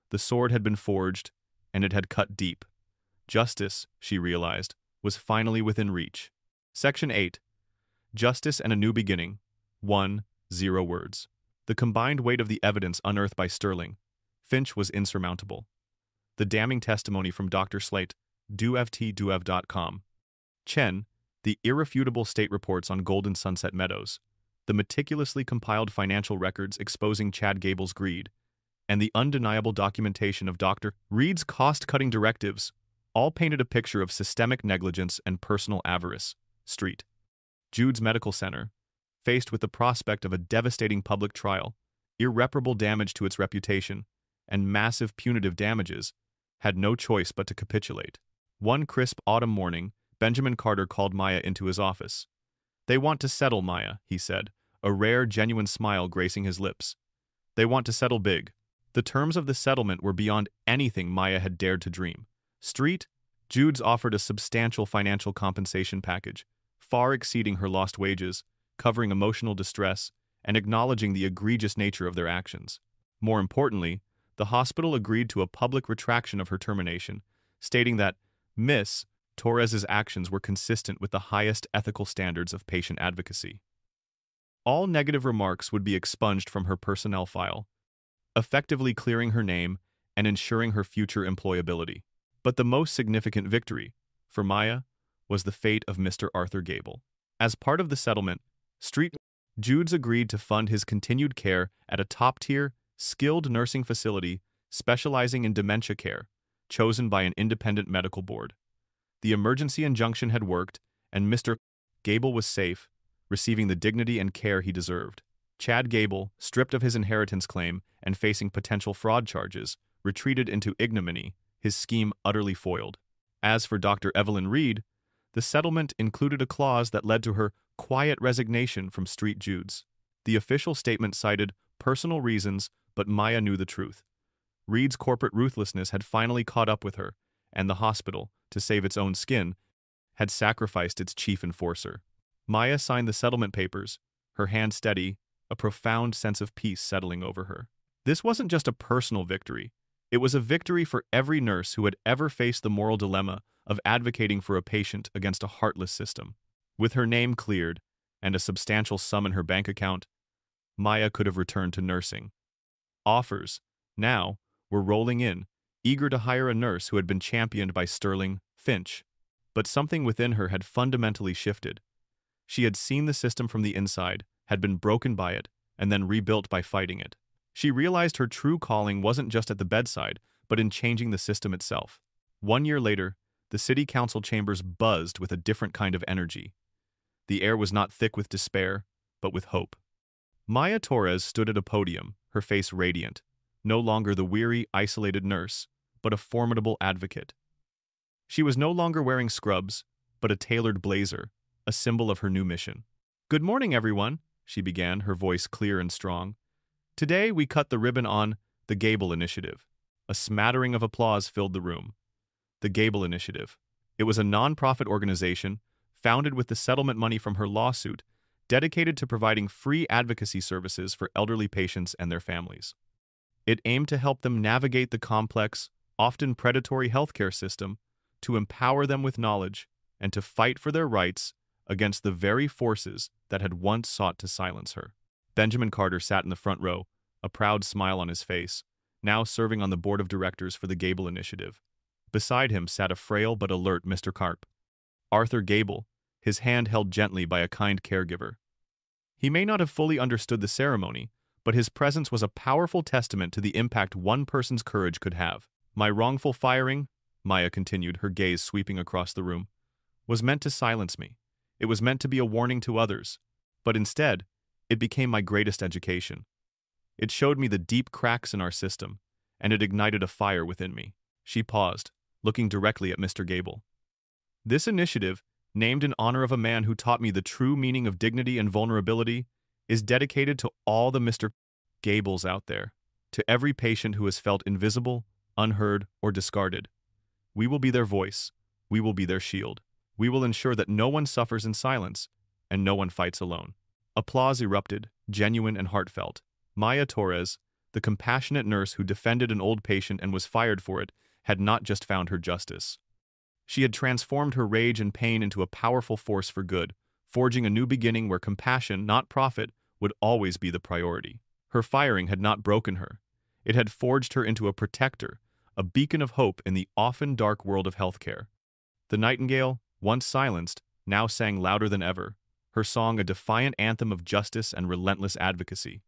A: The sword had been forged, and it had cut deep. Justice, she realized, was finally within reach. Section 8. Justice and a New Beginning. 0 words. The combined weight of the evidence unearthed by Sterling Finch was insurmountable. The damning testimony from Dr. Slate, DuevTDuev.com. Chen, the irrefutable state reports on Golden Sunset Meadows, the meticulously compiled financial records exposing Chad Gable's greed, and the undeniable documentation of Dr. Reed's cost-cutting directives all painted a picture of systemic negligence and personal avarice. Street. Jude's Medical Center, faced with the prospect of a devastating public trial, irreparable damage to its reputation, and massive punitive damages, had no choice but to capitulate. One crisp autumn morning, Benjamin Carter called Maya into his office. They want to settle, Maya, he said, a rare, genuine smile gracing his lips. They want to settle big. The terms of the settlement were beyond anything Maya had dared to dream. Street, Jude's offered a substantial financial compensation package, far exceeding her lost wages, covering emotional distress, and acknowledging the egregious nature of their actions. More importantly, the hospital agreed to a public retraction of her termination, stating that Miss Torres's actions were consistent with the highest ethical standards of patient advocacy. All negative remarks would be expunged from her personnel file, effectively clearing her name and ensuring her future employability. But the most significant victory, for Maya, was the fate of Mr. Arthur Gable. As part of the settlement, Jude's agreed to fund his continued care at a top-tier, skilled nursing facility specializing in dementia care, chosen by an independent medical board. The emergency injunction had worked, and Mr. Gable was safe, receiving the dignity and care he deserved. Chad Gable, stripped of his inheritance claim and facing potential fraud charges, retreated into ignominy, his scheme utterly foiled. As for Dr. Evelyn Reed, the settlement included a clause that led to her quiet resignation from Street Jude's. The official statement cited personal reasons, but Maya knew the truth. Reed's corporate ruthlessness had finally caught up with her, and the hospital, to save its own skin, had sacrificed its chief enforcer. Maya signed the settlement papers, her hand steady, a profound sense of peace settling over her. This wasn't just a personal victory. It was a victory for every nurse who had ever faced the moral dilemma of advocating for a patient against a heartless system. With her name cleared and a substantial sum in her bank account, Maya could have returned to nursing. Offers, now, were rolling in, eager to hire a nurse who had been championed by Sterling Finch. But something within her had fundamentally shifted. She had seen the system from the inside, had been broken by it, and then rebuilt by fighting it. She realized her true calling wasn't just at the bedside, but in changing the system itself. 1 year later, the city council chambers buzzed with a different kind of energy. The air was not thick with despair, but with hope. Maya Torres stood at a podium, her face radiant, no longer the weary, isolated nurse, but a formidable advocate. She was no longer wearing scrubs, but a tailored blazer, a symbol of her new mission. "Good morning, everyone," she began, her voice clear and strong. "Today we cut the ribbon on the Gable Initiative." A smattering of applause filled the room. The Gable Initiative. It was a non-profit organization, founded with the settlement money from her lawsuit, dedicated to providing free advocacy services for elderly patients and their families. It aimed to help them navigate the complex, often predatory healthcare system, to empower them with knowledge, and to fight for their rights against the very forces that had once sought to silence her. Benjamin Carter sat in the front row, a proud smile on his face, now serving on the board of directors for the Gable Initiative. Beside him sat a frail but alert Mr. Carp, Arthur Gable, his hand held gently by a kind caregiver. He may not have fully understood the ceremony, but his presence was a powerful testament to the impact one person's courage could have. My wrongful firing, Maya continued, her gaze sweeping across the room, was meant to silence me. It was meant to be a warning to others. But instead, it became my greatest education. It showed me the deep cracks in our system, and it ignited a fire within me. She paused, looking directly at Mr. Gable. This initiative, named in honor of a man who taught me the true meaning of dignity and vulnerability, is dedicated to all the Mr. Gables out there, to every patient who has felt invisible, unheard, or discarded. We will be their voice. We will be their shield. We will ensure that no one suffers in silence, and no one fights alone. Applause erupted, genuine and heartfelt. Maya Torres, the compassionate nurse who defended an old patient and was fired for it, had not just found her justice. She had transformed her rage and pain into a powerful force for good, forging a new beginning where compassion, not profit, would always be the priority. Her firing had not broken her. It had forged her into a protector, a beacon of hope in the often dark world of healthcare. The nightingale, once silenced, now sang louder than ever, her song a defiant anthem of justice and relentless advocacy.